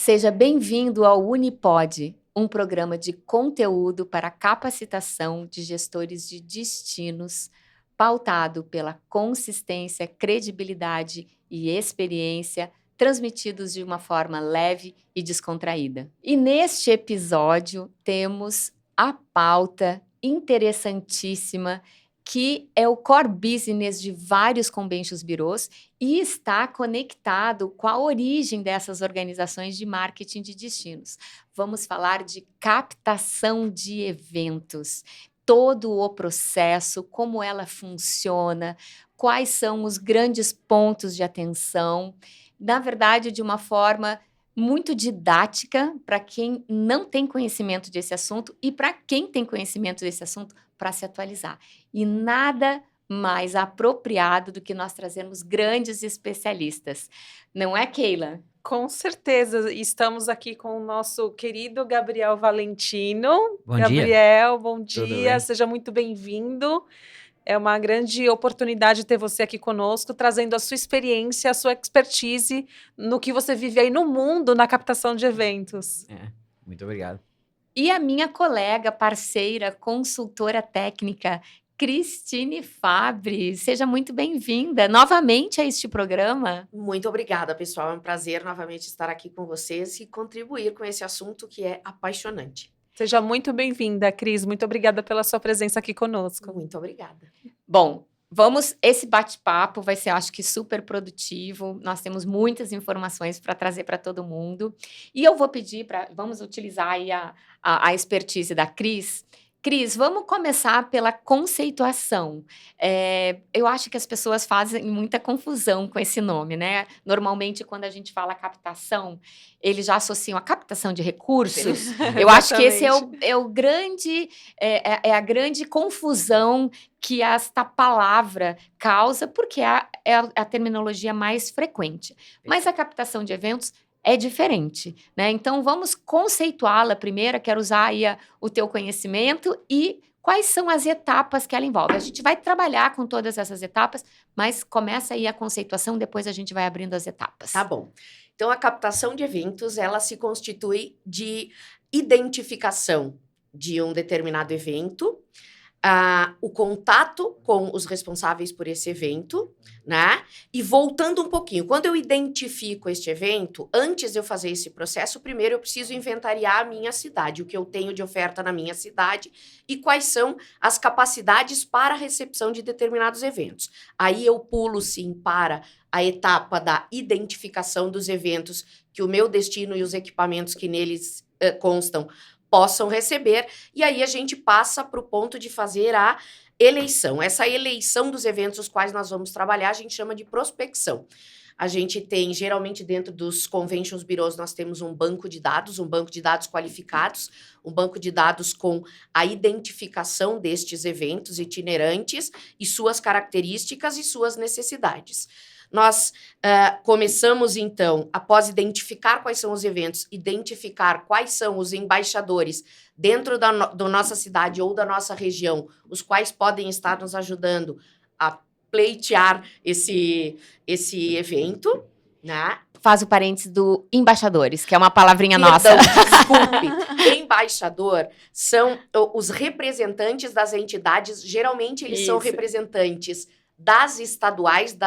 Seja bem-vindo ao Unipod, um programa de conteúdo para capacitação de gestores de destinos, pautado pela consistência, credibilidade e experiência, transmitidos de uma forma leve e descontraída. E neste episódio temos a pauta interessantíssima que é o core business de vários conventions bureaus e está conectado com a origem dessas organizações de marketing de destinos. Vamos falar de captação de eventos, todo o processo, como ela funciona, quais são os grandes pontos de atenção, na verdade, de uma forma muito didática para quem não tem conhecimento desse assunto e para quem tem conhecimento desse assunto para se atualizar. E nada mais apropriado do que nós trazermos grandes especialistas. Não é, Keila? Com certeza. Estamos aqui com o nosso querido Gabriel Valentino. Bom Gabriel, bom Tudo dia. bem? Seja muito bem-vindo. É uma grande oportunidade ter você aqui conosco, trazendo a sua experiência, a sua expertise no que você vive aí no mundo, na captação de eventos. Muito obrigado. E a minha colega, parceira, consultora técnica, Cristine Fabre. Seja muito bem-vinda novamente a este programa. Muito obrigada, pessoal. É um prazer novamente estar aqui com vocês e contribuir com esse assunto que é apaixonante. Seja muito bem-vinda, Cris. Muito obrigada pela sua presença aqui conosco. Muito obrigada. Bom, esse bate-papo vai ser, acho que, super produtivo. Nós temos muitas informações para trazer para todo mundo. E eu vou pedir vamos utilizar aí a expertise da Cris. Cris, vamos começar pela conceituação. Eu acho que as pessoas fazem muita confusão com esse nome, né? Normalmente, quando a gente fala captação, eles já associam a captação de recursos. Eu acho que esse é o grande, a grande confusão que esta palavra causa, porque é a terminologia mais frequente. Mas a captação de eventos é diferente, né? Então, vamos conceituá-la primeiro. Quero usar aí o teu conhecimento e quais são as etapas que ela envolve. A gente vai trabalhar com todas essas etapas, mas começa aí a conceituação, depois a gente vai abrindo as etapas. Tá bom. Então, a captação de eventos, ela se constitui de identificação de um determinado evento, o contato com os responsáveis por esse evento, né? E voltando um pouquinho, quando eu identifico este evento, antes de eu fazer esse processo, primeiro eu preciso inventariar a minha cidade, o que eu tenho de oferta na minha cidade e quais são as capacidades para a recepção de determinados eventos. Aí eu pulo, sim, para a etapa da identificação dos eventos que o meu destino e os equipamentos que neles constam possam receber, e aí a gente passa para o ponto de fazer a eleição. Essa eleição dos eventos os quais nós vamos trabalhar, a gente chama de prospecção. A gente tem, geralmente dentro dos conventions bureaus, nós temos um banco de dados qualificados, um banco de dados com a identificação destes eventos itinerantes e suas características e suas necessidades. Nós começamos, então, após identificar quais são os eventos, identificar quais são os embaixadores dentro da nossa cidade ou da nossa região, os quais podem estar nos ajudando a pleitear esse evento, né? Faz o parênteses do embaixadores, que é uma palavrinha nossa. Desculpe. Embaixador são os representantes das entidades, geralmente eles são representantes das estaduais,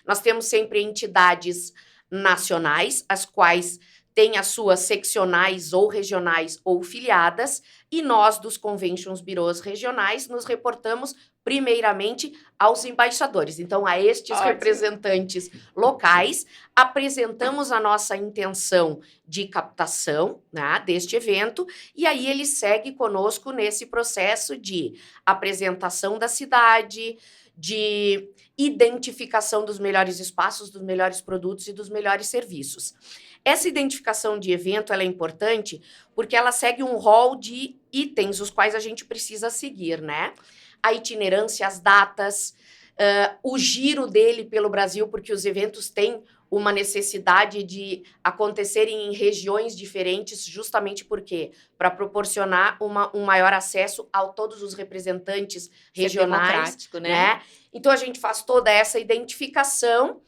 nós temos sempre entidades nacionais, as quais têm as suas seccionais ou regionais ou filiadas, e nós, dos conventions bureaus regionais, nos reportamos primeiramente aos embaixadores. Então, a estes representantes locais, apresentamos a nossa intenção de captação, né, deste evento, e aí ele segue conosco nesse processo de apresentação da cidade, de identificação dos melhores espaços, dos melhores produtos e dos melhores serviços. Essa identificação de evento ela é importante porque ela segue um rol de itens os quais a gente precisa seguir, né? A itinerância, as datas, o giro dele pelo Brasil, porque os eventos têm uma necessidade de acontecerem em regiões diferentes, justamente porque para proporcionar um maior acesso a todos os representantes regionais, né? Então a gente faz toda essa identificação,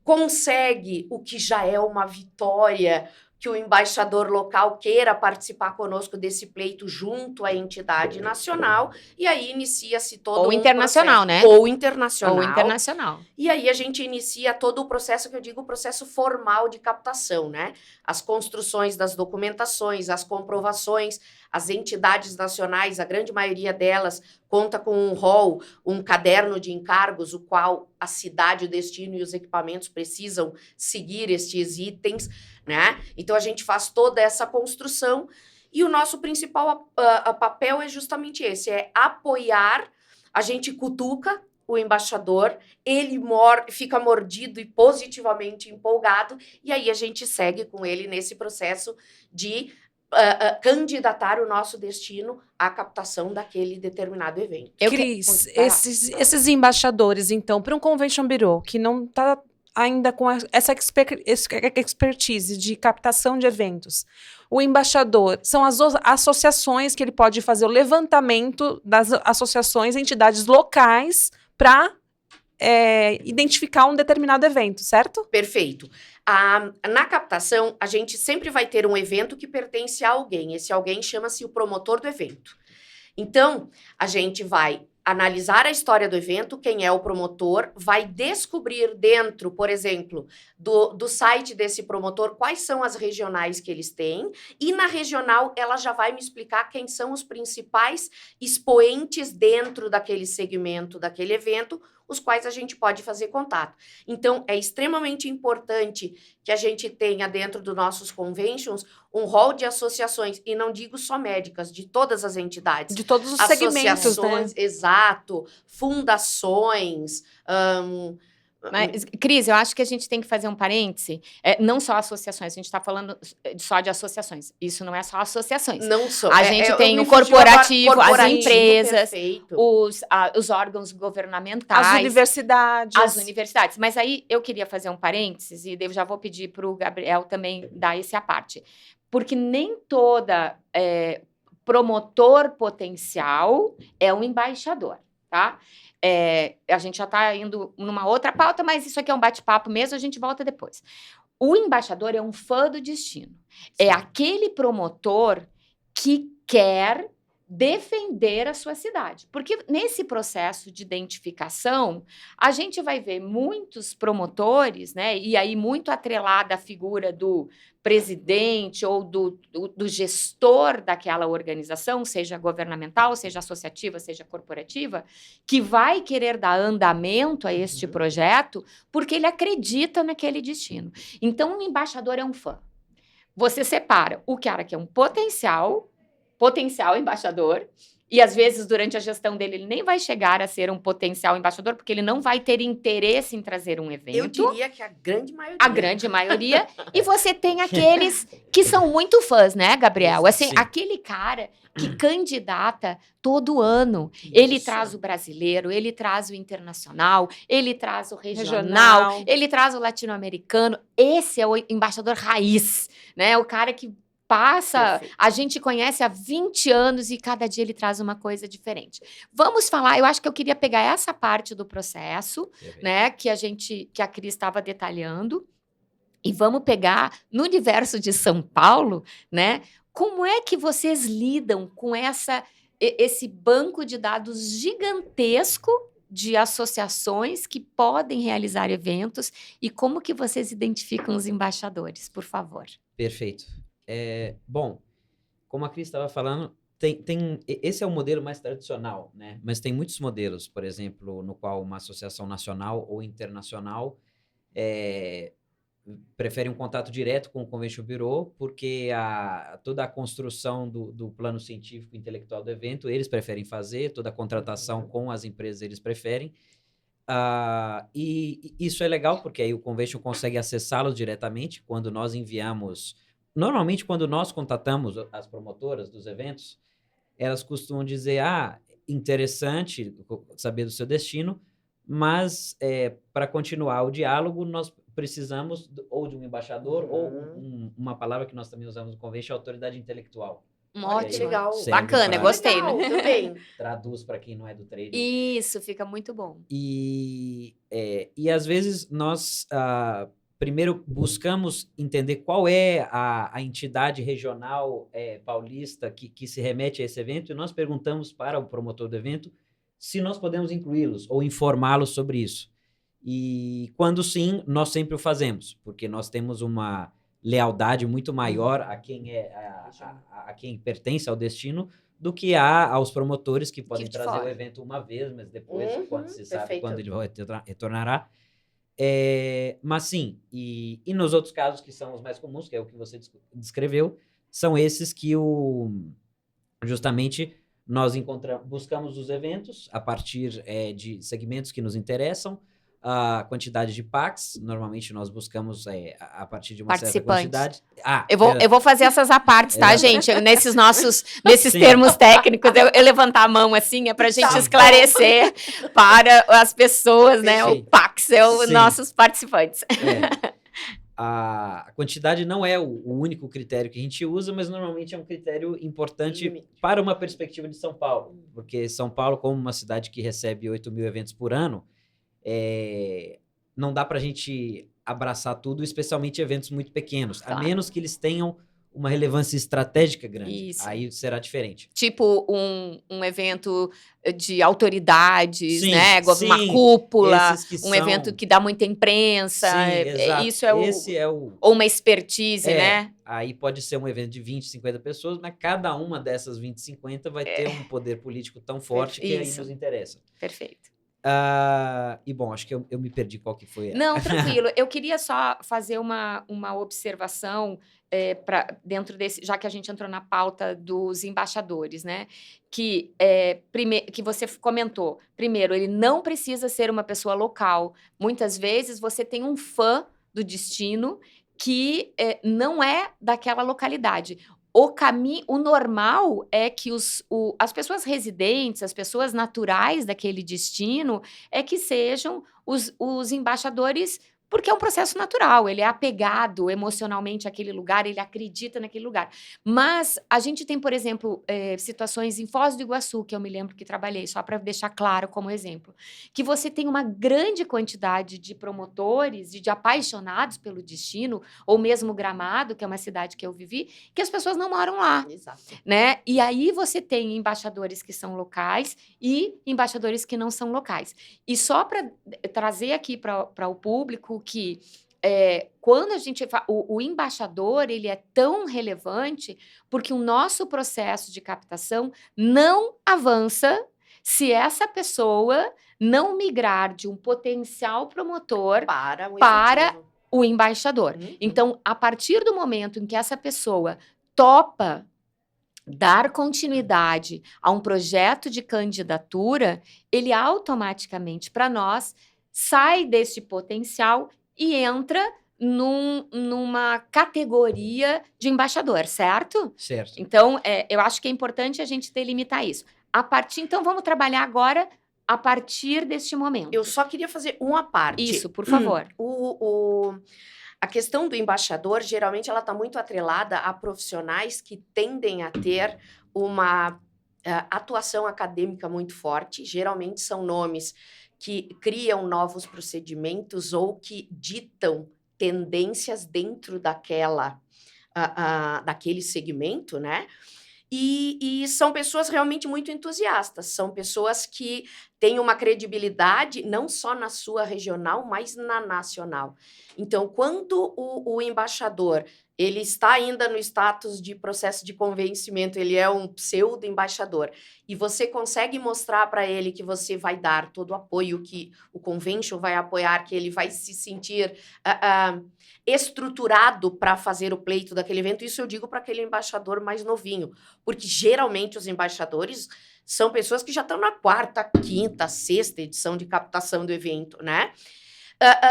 consegue o que já é uma vitória que o embaixador local queira participar conosco desse pleito junto à entidade nacional, e aí inicia-se todo Ou internacional, processo. né? Ou internacional. Ou internacional. E aí a gente inicia todo o processo, que eu digo o processo formal de captação, né? As construções das documentações, as comprovações, as entidades nacionais, a grande maioria delas conta com um rol, um caderno de encargos, o qual a cidade, o destino e os equipamentos precisam seguir estes itens, né? Então a gente faz toda essa construção e o nosso principal papel é justamente esse, é apoiar, a gente cutuca o embaixador, ele fica mordido e positivamente empolgado, e aí a gente segue com ele nesse processo de candidatar o nosso destino à captação daquele determinado evento. Cris, esses embaixadores, então, para um Convention Bureau que não está ainda com essa expertise de captação de eventos, o embaixador são as associações que ele pode fazer o levantamento das associações, entidades locais, para identificar um determinado evento, certo? Perfeito. Na captação, a gente sempre vai ter um evento que pertence a alguém. Esse alguém chama-se o promotor do evento. Então, a gente vai analisar a história do evento, quem é o promotor, vai descobrir dentro, por exemplo, do site desse promotor, quais são as regionais que eles têm, e na regional ela já vai me explicar quem são os principais expoentes dentro daquele segmento, daquele evento, os quais a gente pode fazer contato. Então, é extremamente importante que a gente tenha dentro dos nossos conventions um rol de associações, e não digo só médicas, de todas as entidades. De todos os segmentos, né? Exato, fundações, Mas, Cris, eu acho que a gente tem que fazer um parêntese. Não só associações, a gente está falando só de associações. Isso não é só associações. Não só. A gente tem o corporativo, as empresas, perfeito. os órgãos governamentais. As universidades. Mas aí eu queria fazer um parênteses, e eu já vou pedir para o Gabriel também dar esse à parte. Porque nem toda promotor potencial é um embaixador, tá? A gente já está indo numa outra pauta, mas isso aqui é um bate-papo mesmo, a gente volta depois. O embaixador é um fã do destino. É aquele promotor que quer defender a sua cidade. Porque nesse processo de identificação, a gente vai ver muitos promotores, né? E aí muito atrelada a figura do presidente ou do gestor daquela organização, seja governamental, seja associativa, seja corporativa, que vai querer dar andamento a este projeto porque ele acredita naquele destino. Então, um embaixador é um fã. Você separa o cara que é um potencial embaixador, e às vezes durante a gestão dele ele nem vai chegar a ser um potencial embaixador, porque ele não vai ter interesse em trazer um evento. Eu diria que a grande maioria. A grande maioria. E você tem aqueles que são muito fãs, né, Gabriel? Assim, aquele cara que candidata todo ano. Isso. Ele traz o brasileiro, ele traz o internacional, ele traz o regional, ele traz o latino-americano. Esse é o embaixador raiz, né? O cara que passa, perfeito. A gente conhece há 20 anos e cada dia ele traz uma coisa diferente. Vamos falar, eu acho que eu queria pegar essa parte do processo, né, que a Cris estava detalhando, e vamos pegar no universo de São Paulo, né, como é que vocês lidam com esse banco de dados gigantesco de associações que podem realizar eventos, e como que vocês identificam os embaixadores, por favor? Perfeito. Bom, como a Cris estava falando, esse é o modelo mais tradicional, né? Mas tem muitos modelos, por exemplo, no qual uma associação nacional ou internacional prefere um contato direto com o Convention Bureau, porque toda a construção do plano científico e intelectual do evento, eles preferem fazer, toda a contratação com as empresas eles preferem. E isso é legal, porque aí o Convention consegue acessá-los diretamente quando nós enviamos. Normalmente, quando nós contatamos as promotoras dos eventos, elas costumam dizer, interessante saber do seu destino, mas para continuar o diálogo, nós precisamos ou de um embaixador ou uma palavra que nós também usamos no Convention, autoridade intelectual. Ótimo, legal. Bacana, gostei. Legal, tudo bem. Traduz para quem não é do trade. Isso, fica muito bom. E às vezes nós primeiro buscamos entender qual é a entidade regional paulista que se remete a esse evento, e nós perguntamos para o promotor do evento se nós podemos incluí-los ou informá-los sobre isso. E quando sim, nós sempre o fazemos, porque nós temos uma lealdade muito maior a quem a quem pertence ao destino do que aos promotores que podem trazer o evento uma vez, mas depois, quando se sabe quando ele retornará. Mas sim, e nos outros casos que são os mais comuns, que é o que você descreveu, são esses que justamente nós buscamos os eventos a partir de segmentos que nos interessam, a quantidade de PACs, normalmente nós buscamos a partir de uma certa quantidade. Eu vou fazer essas apartes, tá, gente? Nesses termos técnicos, eu levantar a mão assim, é pra gente esclarecer para as pessoas, né? O PACs é os nossos participantes. A quantidade não é o único critério que a gente usa, mas normalmente é um critério importante para uma perspectiva de São Paulo, porque São Paulo, como uma cidade que recebe 8.000 eventos por ano, não dá para a gente abraçar tudo, especialmente eventos muito pequenos, a menos que eles tenham uma relevância estratégica grande. Isso. Aí será diferente. Tipo um evento de autoridades, né? Uma cúpula, evento que dá muita imprensa. Isso ou uma expertise, né? Aí pode ser um evento de 20, 50 pessoas, mas cada uma dessas 20, 50 vai ter um poder político tão forte que aí nos interessa. Perfeito. E bom, acho que eu me perdi qual que foi. Não, tranquilo. Eu queria só fazer uma observação dentro desse, já que a gente entrou na pauta dos embaixadores, né? Que você comentou. Primeiro, ele não precisa ser uma pessoa local. Muitas vezes você tem um fã do destino que não é daquela localidade. O normal é que as pessoas residentes, as pessoas naturais daquele destino, é que sejam os embaixadores, porque é um processo natural, ele é apegado emocionalmente àquele lugar, ele acredita naquele lugar. Mas a gente tem, por exemplo, situações em Foz do Iguaçu, que eu me lembro que trabalhei, só para deixar claro como exemplo, que você tem uma grande quantidade de promotores e de apaixonados pelo destino, ou mesmo Gramado, que é uma cidade que eu vivi, que as pessoas não moram lá. Exato. Né? E aí você tem embaixadores que são locais e embaixadores que não são locais. E só para trazer aqui para o público que quando a gente o embaixador, ele é tão relevante porque o nosso processo de captação não avança se essa pessoa não migrar de um potencial promotor para o embaixador. Então, a partir do momento em que essa pessoa topa dar continuidade a um projeto de candidatura, ele automaticamente, para nós, sai desse potencial e entra numa categoria de embaixador, certo? Certo. Então, eu acho que é importante a gente delimitar isso. Então, vamos trabalhar agora a partir deste momento. Eu só queria fazer uma parte. Isso, por favor. A questão do embaixador, geralmente, ela está muito atrelada a profissionais que tendem a ter uma atuação acadêmica muito forte. Geralmente, são nomes que criam novos procedimentos ou que ditam tendências dentro daquele segmento, né? E são pessoas realmente muito entusiastas, são pessoas que têm uma credibilidade não só na sua regional, mas na nacional. Então, quando o embaixador ele está ainda no status de processo de convencimento, ele é um pseudo-embaixador, e você consegue mostrar para ele que você vai dar todo o apoio, que o convention vai apoiar, que ele vai se sentir estruturado para fazer o pleito daquele evento, isso eu digo para aquele embaixador mais novinho, porque geralmente os embaixadores são pessoas que já estão na 4ª, 5ª, 6ª edição de captação do evento, né?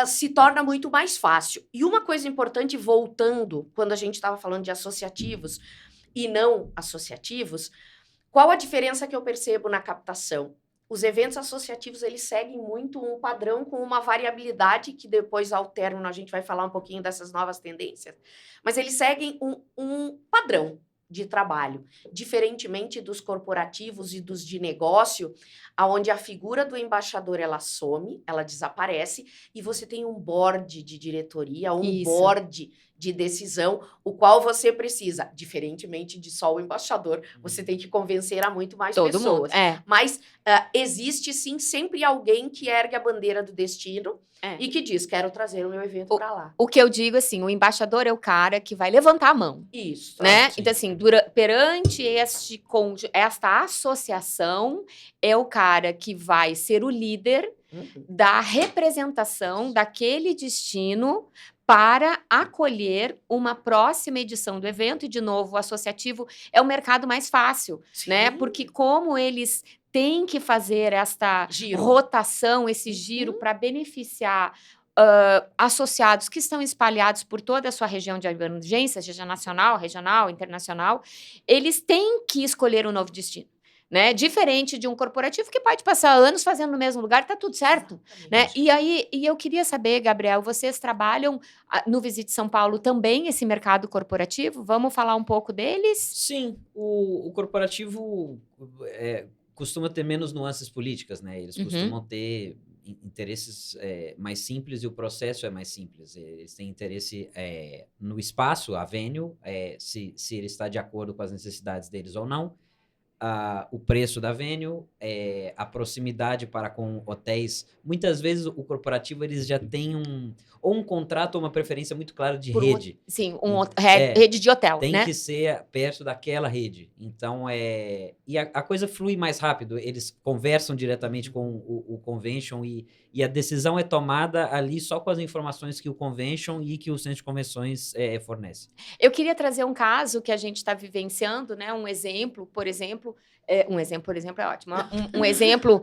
Se torna muito mais fácil. E uma coisa importante, voltando, quando a gente estava falando de associativos e não associativos, qual a diferença que eu percebo na captação? Os eventos associativos, eles seguem muito um padrão com uma variabilidade, que depois, ao término, a gente vai falar um pouquinho dessas novas tendências, mas eles seguem um padrão. de trabalho, diferentemente dos corporativos e dos de negócio, aonde a figura do embaixador ela some, ela desaparece e você tem um board de diretoria, um Isso. board de decisão, o qual você precisa, diferentemente de só o embaixador, você tem que convencer a muito mais Todo pessoas. mundo. Mas existe sim sempre alguém que ergue a bandeira do destino e que diz, quero trazer o meu evento para lá. O que eu digo, assim, o embaixador é o cara que vai levantar a mão. Isso. Né? Sim. Então, assim, perante esta associação, é o cara que vai ser o líder da representação daquele destino para acolher uma próxima edição do evento. E, de novo, o associativo é o mercado mais fácil, né? Porque como eles têm que fazer esta rotação, esse giro para beneficiar associados que estão espalhados por toda a sua região de abrangência, seja nacional, regional, internacional, eles têm que escolher um novo destino. Né? Diferente de um corporativo que pode passar anos fazendo no mesmo lugar, tá tudo certo, né? E eu queria saber, Gabriel, vocês trabalham no Visite São Paulo também esse mercado corporativo? Vamos falar um pouco deles? Sim, o corporativo costuma ter menos nuances políticas, né? Eles costumam ter interesses mais simples e o processo é mais simples. Eles têm interesse no espaço, a venue, se ele está de acordo com as necessidades deles ou não. O preço da venue, a proximidade para com hotéis. Muitas vezes o corporativo eles já tem ou um contrato ou uma preferência muito clara de rede. Sim, rede de hotel, tem né? que ser perto daquela rede. Então, e a coisa flui mais rápido. Eles conversam diretamente com o convention e a decisão é tomada ali só com as informações que o convention e que o centro de convenções fornece. Eu queria trazer um caso que a gente está vivenciando, né? Um exemplo, por exemplo, é ótimo. Um exemplo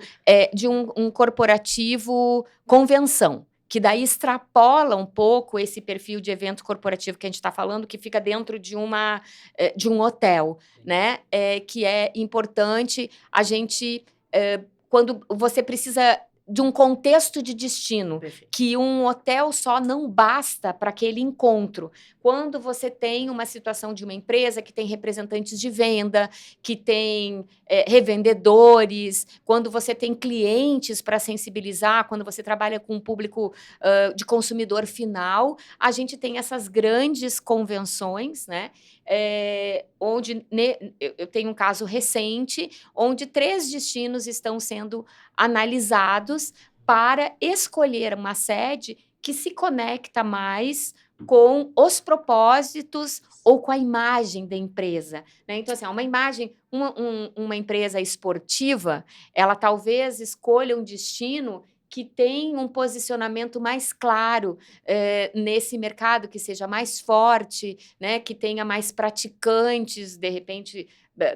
de um corporativo convenção, que daí extrapola um pouco esse perfil de evento corporativo que a gente está falando, que fica dentro de um hotel, né? Que é importante a gente, quando você precisa de um contexto de destino, que um hotel só não basta para aquele encontro. Quando você tem uma situação de uma empresa que tem representantes de venda, que tem revendedores, quando você tem clientes para sensibilizar, quando você trabalha com um público de consumidor final, a gente tem essas grandes convenções, né? Onde eu tenho um caso recente, onde 3 destinos estão sendo analisados para escolher uma sede que se conecta mais com os propósitos ou com a imagem da empresa, né? Então, assim, uma imagem, uma empresa esportiva, ela talvez escolha um destino que tem um posicionamento mais claro nesse mercado, que seja mais forte, né? Que tenha mais praticantes, de repente,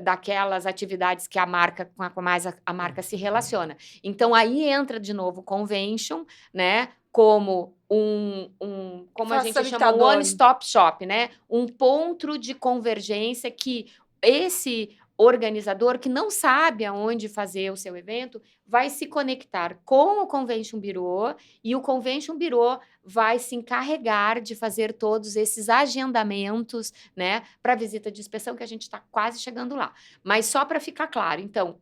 daquelas atividades que a marca, com a mais a marca se relaciona. Então, aí entra de novo o convention, né? Como como a gente chama, um one-stop shop, né? Um ponto de convergência que esse organizador que não sabe aonde fazer o seu evento vai se conectar com o Convention Bureau e o Convention Bureau vai se encarregar de fazer todos esses agendamentos, né, para visita de inspeção, que a gente está quase chegando lá. Mas só para ficar claro, então,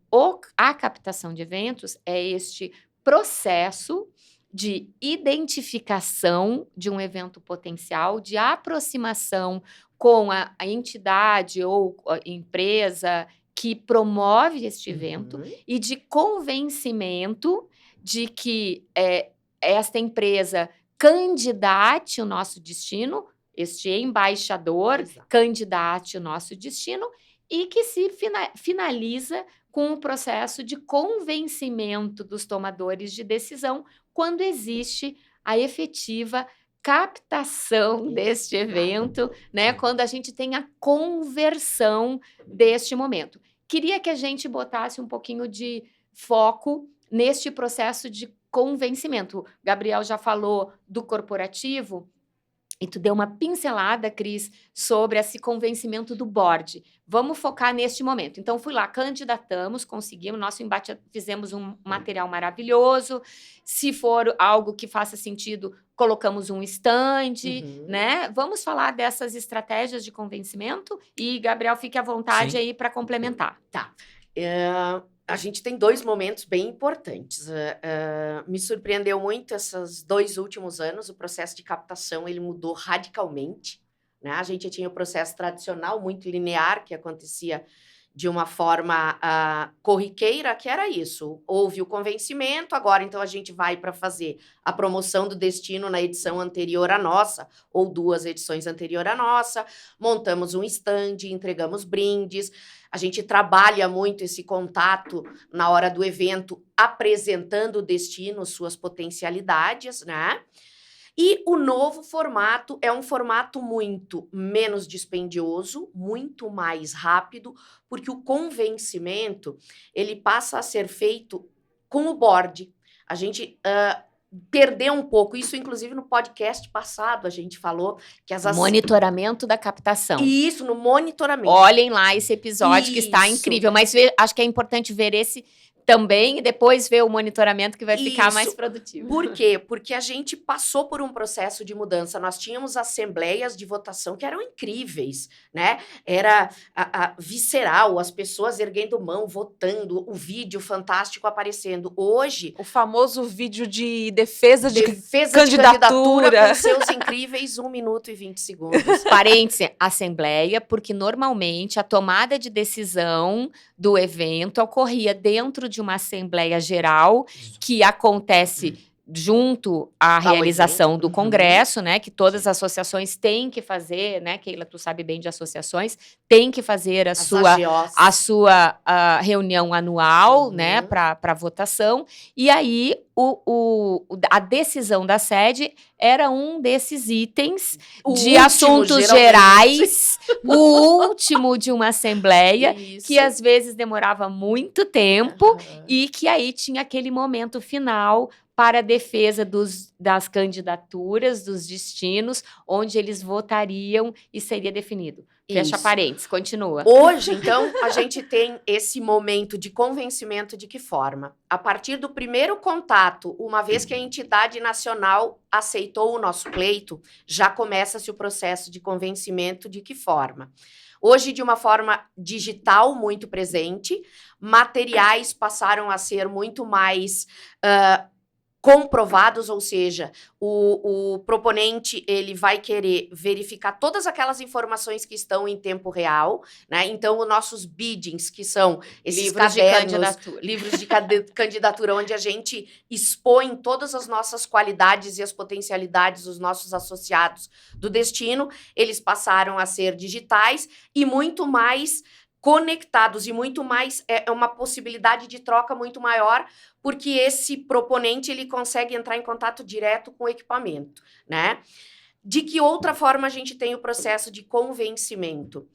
a captação de eventos é este processo de identificação de um evento potencial, de aproximação com a entidade ou a empresa que promove este evento e de convencimento de que esta empresa candidate o nosso destino, este embaixador candidate o nosso destino e que se finaliza com o processo de convencimento dos tomadores de decisão quando existe a efetiva captação deste evento, né? Quando a gente tem a conversão deste momento. Queria que a gente botasse um pouquinho de foco neste processo de convencimento. O Gabriel já falou do corporativo, E tu deu uma pincelada, Cris, sobre esse convencimento do board. Vamos focar neste momento. Então, fui lá, candidatamos, conseguimos, nosso embate, fizemos um material maravilhoso. Se for algo que faça sentido, colocamos um stand, né? Vamos falar dessas estratégias de convencimento? E, Gabriel, fique à vontade Sim. aí para complementar. Tá. A gente tem 2 momentos bem importantes. Me surpreendeu muito esses 2 últimos anos, o processo de captação ele mudou radicalmente, né? A gente tinha o processo tradicional, muito linear, que acontecia de uma forma corriqueira, que era isso. Houve o convencimento, agora então a gente vai para fazer a promoção do destino na edição anterior à nossa, ou 2 edições anterior à nossa, montamos um stand, entregamos brindes, a gente trabalha muito esse contato na hora do evento, apresentando o destino, suas potencialidades, né? E o novo formato é um formato muito menos dispendioso, muito mais rápido, porque o convencimento, ele passa a ser feito com o board. A gente perdeu um pouco, isso inclusive no podcast passado a gente falou, que Monitoramento da captação. Isso, no monitoramento. Olhem lá esse episódio que está Isso. incrível, mas acho que é importante ver esse também e depois ver o monitoramento que vai ficar mais Isso. produtivo. Por quê? Porque a gente passou por um processo de mudança. Nós tínhamos assembleias de votação que eram incríveis, né? Era visceral, as pessoas erguendo mão, votando, o vídeo fantástico aparecendo. Hoje, O famoso vídeo de defesa de defesa candidatura. de candidatura com seus incríveis 1 minuto e 20 segundos. Parêntese, assembleia, porque normalmente a tomada de decisão do evento ocorria dentro de uma assembleia geral que acontece junto à realização evento. do congresso, né, que todas as associações têm que fazer, né, Keila, tu sabe bem de associações, tem que fazer As AGOs. a sua reunião anual, né, Uhum. para votação, e aí a decisão da sede era um desses itens O de último, assuntos geralmente. gerais, o último de uma assembleia, Isso. que às vezes demorava muito tempo, Aham. e que aí tinha aquele momento final para a defesa das candidaturas, dos destinos, onde eles votariam e seria definido. Fecha Isso. parênteses, continua. Hoje, então, a gente tem esse momento de convencimento de que forma? A partir do primeiro contato, uma vez que a entidade nacional aceitou o nosso pleito, já começa-se o processo de convencimento de que forma? Hoje, de uma forma digital muito presente, materiais passaram a ser muito mais comprovados, ou seja, o proponente ele vai querer verificar todas aquelas informações que estão em tempo real, né? Então, os nossos biddings, que são esses Livros de cadernos, candidatura. livros de candidatura, onde a gente expõe todas as nossas qualidades e as potencialidades dos nossos associados do destino, eles passaram a ser digitais e muito mais conectados e muito mais, é uma possibilidade de troca muito maior, porque esse proponente ele consegue entrar em contato direto com o equipamento, né? De que outra forma a gente tem o processo de convencimento?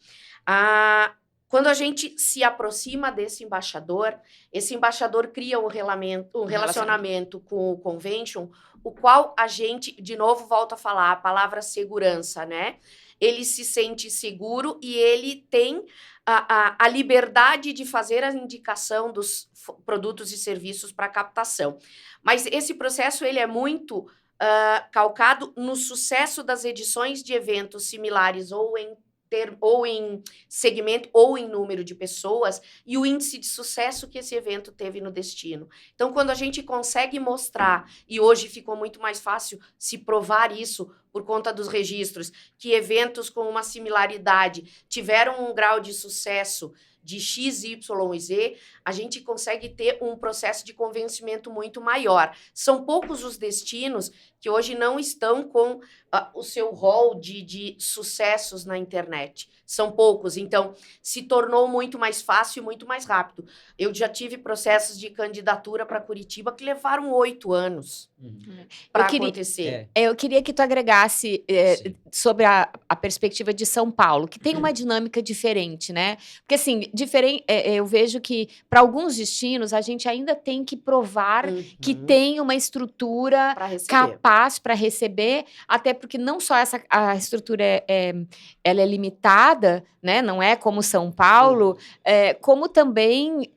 Quando a gente se aproxima desse embaixador, esse embaixador cria um relacionamento com o convention, o qual a gente, de novo, volta a falar a palavra segurança, né? Ele se sente seguro e ele tem a liberdade de fazer a indicação dos produtos e serviços para captação. Mas esse processo ele é muito calcado no sucesso das edições de eventos similares ou em segmento ou em número de pessoas e o índice de sucesso que esse evento teve no destino. Então, quando a gente consegue mostrar, e hoje ficou muito mais fácil se provar isso por conta dos registros, que eventos com uma similaridade tiveram um grau de sucesso de X, Y e Z, a gente consegue ter um processo de convencimento muito maior. São poucos os destinos que hoje não estão com o seu rol de sucessos na internet. São poucos, então se tornou muito mais fácil e muito mais rápido. Eu já tive processos de candidatura para Curitiba que levaram 8 anos. para Eu queria- acontecer. Eu queria que tu agregasse Sim. sobre a perspectiva de São Paulo, que tem uma dinâmica diferente, né? Porque, assim, eu vejo que, para alguns destinos, a gente ainda tem que provar que tem uma estrutura para receber. capaz para receber, até porque não só a estrutura ela é limitada, né? Não é como São Paulo, como também,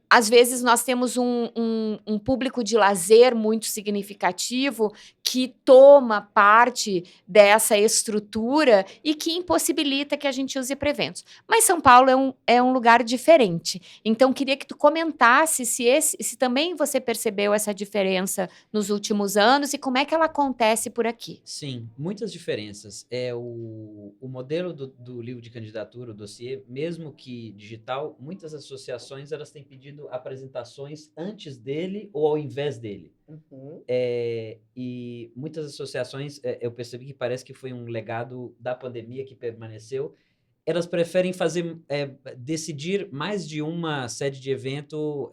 às vezes, nós temos um público de lazer muito significativo que toma parte dessa estrutura e que impossibilita que a gente use para eventos. Mas São Paulo é um lugar diferente. Então, queria que tu comentasse se também você percebeu essa diferença nos últimos anos e como é que ela acontece por aqui. Sim, muitas diferenças. O modelo do livro de candidatura, o dossiê, mesmo que digital, muitas associações elas têm pedido apresentações antes dele ou ao invés dele. E muitas associações, eu percebi que parece que foi um legado da pandemia que permaneceu. Elas preferem decidir mais de uma sede de evento,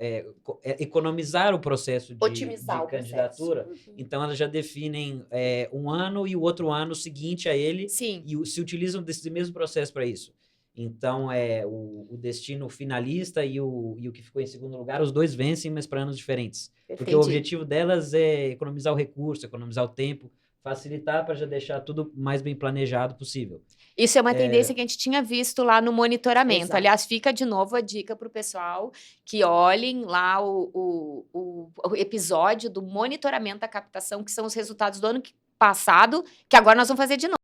economizar o processo de Otimizar o candidatura. processo. Então, elas já definem um ano e o outro ano seguinte a ele Sim. e se utilizam desse mesmo processo para isso. Então, o destino finalista e o que ficou em segundo lugar, os dois vencem, mas para anos diferentes. Porque o objetivo delas é economizar o recurso, economizar o tempo, facilitar para já deixar tudo mais bem planejado possível. Isso é uma tendência que a gente tinha visto lá no monitoramento. Exato. Aliás, fica de novo a dica para o pessoal que olhem lá o episódio do monitoramento da captação, que são os resultados do ano passado, que agora nós vamos fazer de novo.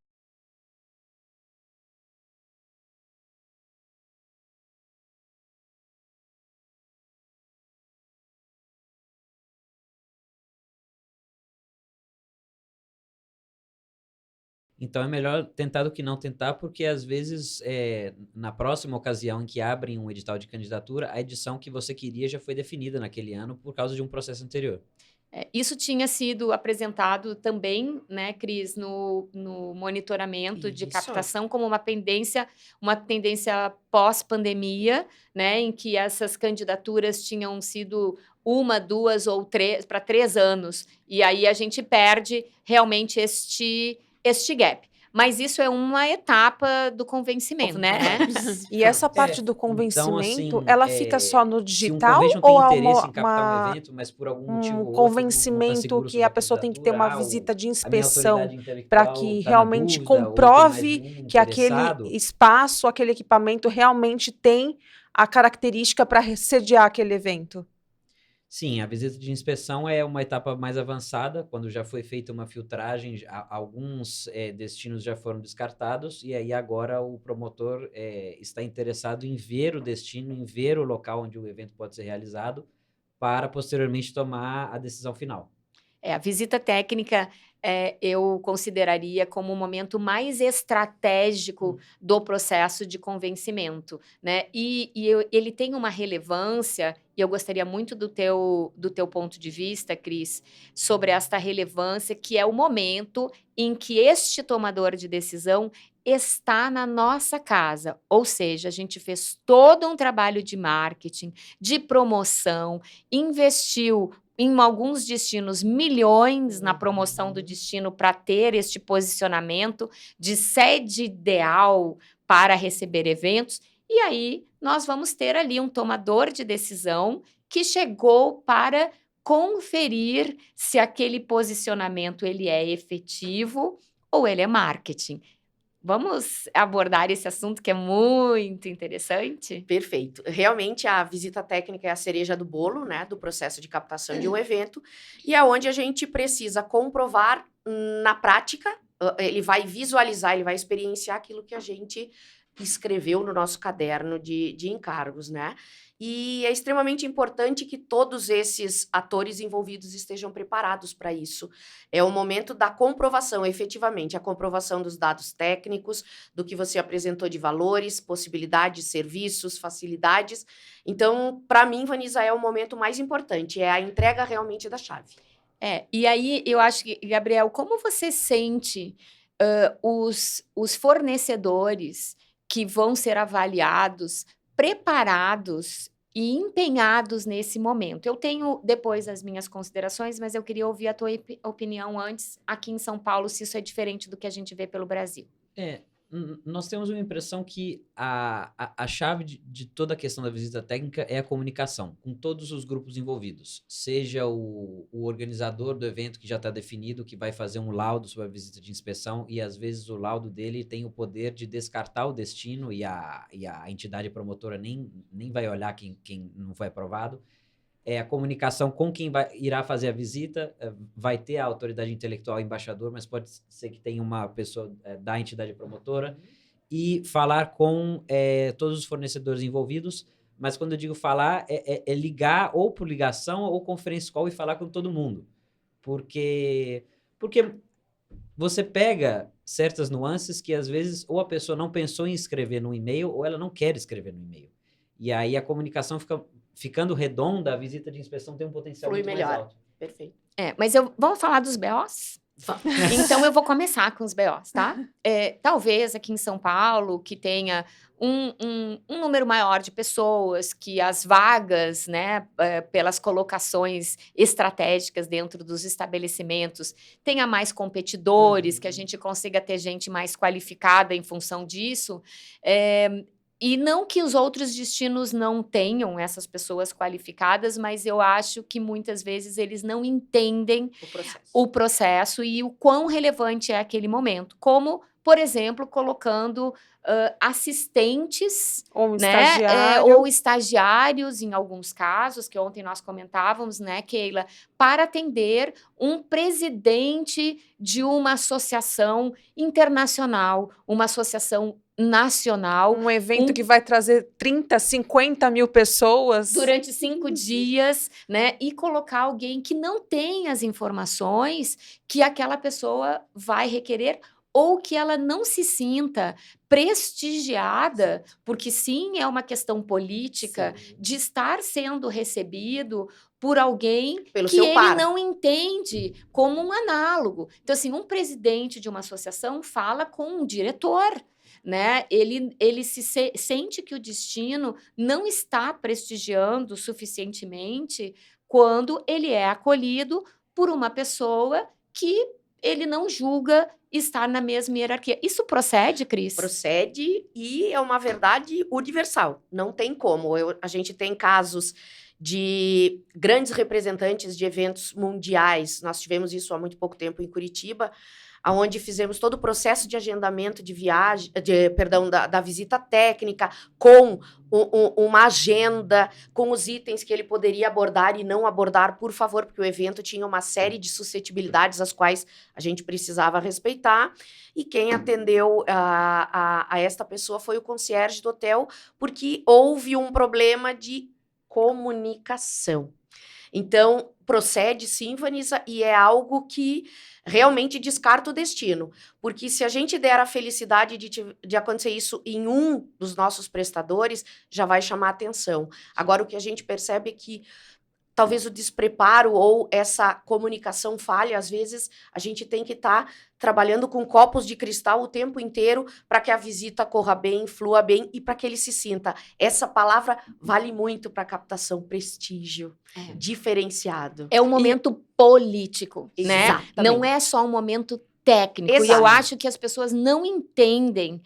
Então é melhor tentar do que não tentar, porque às vezes na próxima ocasião em que abrem um edital de candidatura, a edição que você queria já foi definida naquele ano por causa de um processo anterior. Isso tinha sido apresentado também, né, Cris, no monitoramento de Isso. captação como uma tendência pós-pandemia, né, em que essas candidaturas tinham sido 1, 2 ou 3 para 3 anos. E aí a gente perde realmente este gap. Mas isso é uma etapa do convencimento, né? E essa parte do convencimento, assim, ela fica só no Se um digital convention ou tem é interesse em captar um evento, mas por algum motivo ou outro não tá convencimento seguro que sobre a pessoa tem que ter uma candidatura, visita de a minha inspeção autoridade intelectual para que tá na realmente dúvida, ou tem mais comprove de um que aquele interessado. espaço, aquele equipamento realmente tem a característica para sediar aquele evento? Sim, a visita de inspeção é uma etapa mais avançada, quando já foi feita uma filtragem, alguns destinos já foram descartados, e aí agora o promotor está interessado em ver o destino, em ver o local onde o evento pode ser realizado, para posteriormente tomar a decisão final. A visita técnica eu consideraria como o momento mais estratégico do processo de convencimento, né? Ele tem uma relevância, e eu gostaria muito do teu ponto de vista, Cris, sobre esta relevância, que é o momento em que este tomador de decisão está na nossa casa. Ou seja, a gente fez todo um trabalho de marketing, de promoção, investiu em alguns destinos milhões na promoção do destino para ter este posicionamento de sede ideal para receber eventos. E aí nós vamos ter ali um tomador de decisão que chegou para conferir se aquele posicionamento ele é efetivo ou ele é marketing. Vamos abordar esse assunto que é muito interessante? Perfeito. Realmente, a visita técnica é a cereja do bolo, né, do processo de captação de um evento, e é onde a gente precisa comprovar na prática, ele vai visualizar, ele vai experienciar aquilo que a gente escreveu no nosso caderno de encargos, né? E é extremamente importante que todos esses atores envolvidos estejam preparados para isso. É o momento da comprovação, efetivamente, a comprovação dos dados técnicos, do que você apresentou de valores, possibilidades, serviços, facilidades. Então, para mim, Vanisa, é o momento mais importante, é a entrega realmente da chave. E aí eu acho que, Gabriel, como você sente os fornecedores que vão ser avaliados preparados e empenhados nesse momento. Eu tenho depois as minhas considerações, mas eu queria ouvir a tua opinião antes, aqui em São Paulo, se isso é diferente do que a gente vê pelo Brasil. Nós temos uma impressão que a chave de toda a questão da visita técnica é a comunicação com todos os grupos envolvidos, seja o organizador do evento, que já está definido, que vai fazer um laudo sobre a visita de inspeção, e às vezes o laudo dele tem o poder de descartar o destino, e a entidade promotora nem vai olhar quem não foi aprovado. A comunicação com quem irá fazer a visita, vai ter a autoridade intelectual embaixador, mas pode ser que tenha uma pessoa da entidade promotora, e falar com todos os fornecedores envolvidos, mas quando eu digo falar, é ligar ou por ligação ou conference call e falar com todo mundo, porque você pega certas nuances que às vezes ou a pessoa não pensou em escrever no e-mail ou ela não quer escrever no e-mail, e aí a comunicação ficando redonda, a visita de inspeção tem um potencial Flui muito melhor. mais alto. Perfeito. Mas vamos falar dos BOs? Então, eu vou começar com os BOs, tá? Talvez aqui em São Paulo, que tenha um número maior de pessoas, que as vagas, né, pelas colocações estratégicas dentro dos estabelecimentos, tenha mais competidores, que a gente consiga ter gente mais qualificada em função disso. E não que os outros destinos não tenham essas pessoas qualificadas, mas eu acho que muitas vezes eles não entendem o processo e o quão relevante é aquele momento. Como, por exemplo, colocando assistentes, Ou um né, estagiário. ou estagiários, em alguns casos, que ontem nós comentávamos, né, Keila, para atender um presidente de uma associação internacional, uma associação nacional. Um evento que vai trazer 30, 50 mil pessoas. Durante 5 dias, né? E colocar alguém que não tem as informações que aquela pessoa vai requerer ou que ela não se sinta prestigiada, porque sim, é uma questão política, de estar sendo recebido por alguém Pelo que seu ele par. não entende como um análogo. Então, assim, um presidente de uma associação fala com um diretor, né? Ele sente que o destino não está prestigiando suficientemente quando ele é acolhido por uma pessoa que ele não julga estar na mesma hierarquia. Isso procede, Cris? Procede e é uma verdade universal. Não tem como. A gente tem casos de grandes representantes de eventos mundiais. Nós tivemos isso há muito pouco tempo em Curitiba, onde fizemos todo o processo de agendamento de viagem, da visita técnica, com uma agenda, com os itens que ele poderia abordar e não abordar, por favor, porque o evento tinha uma série de suscetibilidades as quais a gente precisava respeitar. E quem atendeu a esta pessoa foi o concierge do hotel, porque houve um problema de comunicação. Então, procede sim, Vanessa, e é algo que realmente descarta o destino. Porque se a gente der a felicidade de acontecer isso em um dos nossos prestadores, já vai chamar atenção. Agora, o que a gente percebe é que talvez o despreparo ou essa comunicação falhe, às vezes a gente tem que estar trabalhando com copos de cristal o tempo inteiro para que a visita corra bem, flua bem e para que ele se sinta. Essa palavra vale muito para captação, prestígio, diferenciado. É um momento político, né? Exatamente. Não é só um momento técnico. Exato. E eu acho que as pessoas não entendem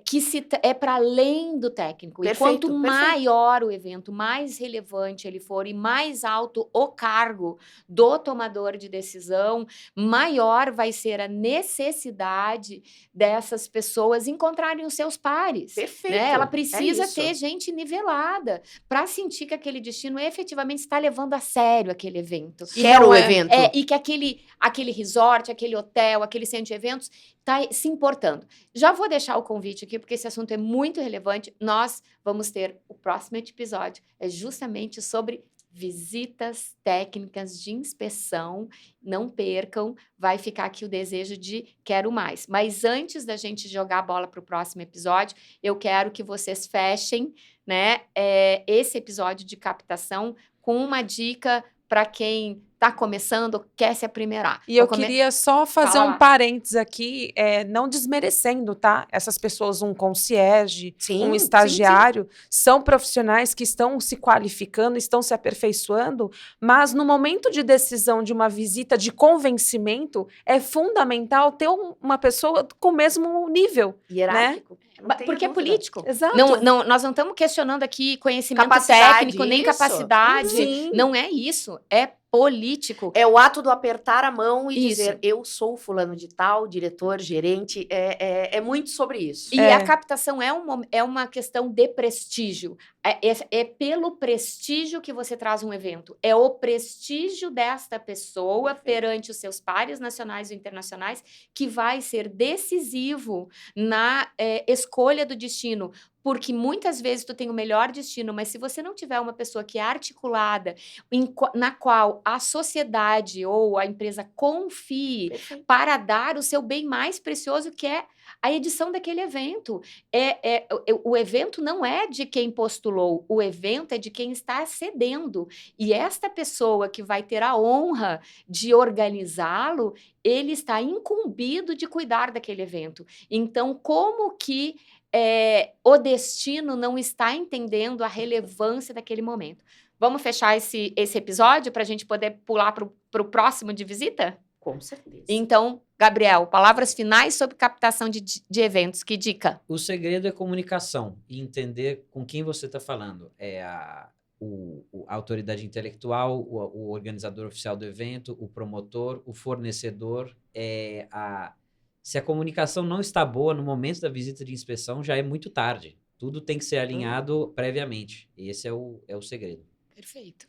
que é para além do técnico. Perfeito, E quanto perfeito. maior o evento, mais relevante ele for e mais alto o cargo do tomador de decisão, maior vai ser a necessidade dessas pessoas encontrarem os seus pares. Perfeito. Né? Ela precisa isso. ter gente nivelada para sentir que aquele destino efetivamente está levando a sério aquele evento. Quero o evento. E que aquele resort, aquele hotel, aquele centro de eventos está se importando. Já vou deixar o convite aqui, porque esse assunto é muito relevante. Nós vamos ter o próximo episódio, é justamente sobre visitas técnicas de inspeção. Não percam, vai ficar aqui o desejo de quero mais. Mas antes da gente jogar a bola para o próximo episódio, eu quero que vocês fechem, né, esse episódio de captação com uma dica para quem está está começando, quer se aprimorar. E eu queria só fazer Fala um lá. parênteses aqui, não desmerecendo, tá? Essas pessoas, um concierge, Sim, um sim, estagiário, são profissionais que estão se qualificando, estão se aperfeiçoando, mas no momento de decisão de uma visita de convencimento, é fundamental ter uma pessoa com o mesmo nível. hierárquico. Não tenho Porque é dúvida. político. Exato. Nós não estamos questionando aqui conhecimento Capacidade, técnico, nem isso. capacidade. Sim. Não é isso. É político. É o ato do apertar a mão e Isso. dizer, eu sou fulano de tal, diretor, gerente, é muito sobre isso. E a captação é uma questão de prestígio. É pelo prestígio que você traz um evento. É o prestígio desta pessoa perante os seus pares nacionais e internacionais que vai ser decisivo na escolha do destino. Porque muitas vezes tu tem o melhor destino, mas se você não tiver uma pessoa que é articulada, na qual a sociedade ou a empresa confie Perfeito. para dar o seu bem mais precioso, que é a edição daquele evento. O evento não é de quem postulou, o evento é de quem está cedendo. E esta pessoa que vai ter a honra de organizá-lo, ele está incumbido de cuidar daquele evento. Então, como que o destino não está entendendo a relevância daquele momento? Vamos fechar esse episódio para a gente poder pular para o próximo de visita? Com certeza. Então, Gabriel, palavras finais sobre captação de eventos. Que dica? O segredo é comunicação e entender com quem você está falando. A autoridade intelectual, o organizador oficial do evento, o promotor, o fornecedor. Se a comunicação não está boa no momento da visita de inspeção, já é muito tarde. Tudo tem que ser alinhado previamente. Esse é o segredo. Perfeito.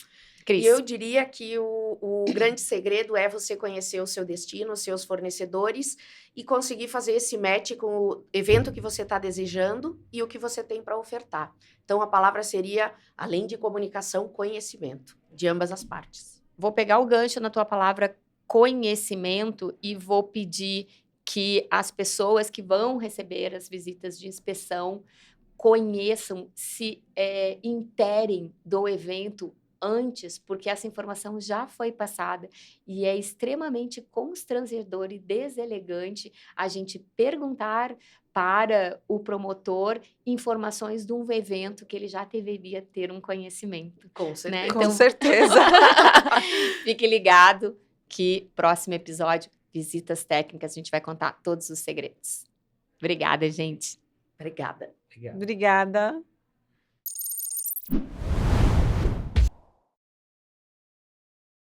E eu diria que o grande segredo é você conhecer o seu destino, os seus fornecedores e conseguir fazer esse match com o evento que você está desejando e o que você tem para ofertar. Então, a palavra seria, além de comunicação, conhecimento, de ambas as partes. Vou pegar o gancho na tua palavra conhecimento e vou pedir que as pessoas que vão receber as visitas de inspeção conheçam, se interem do evento antes, porque essa informação já foi passada e é extremamente constrangedor e deselegante a gente perguntar para o promotor informações de um evento que ele já deveria ter um conhecimento. Com certeza. Né? Com certeza. Fique ligado que próximo episódio, visitas técnicas, a gente vai contar todos os segredos. Obrigada, gente. Obrigada. Obrigado. Obrigada.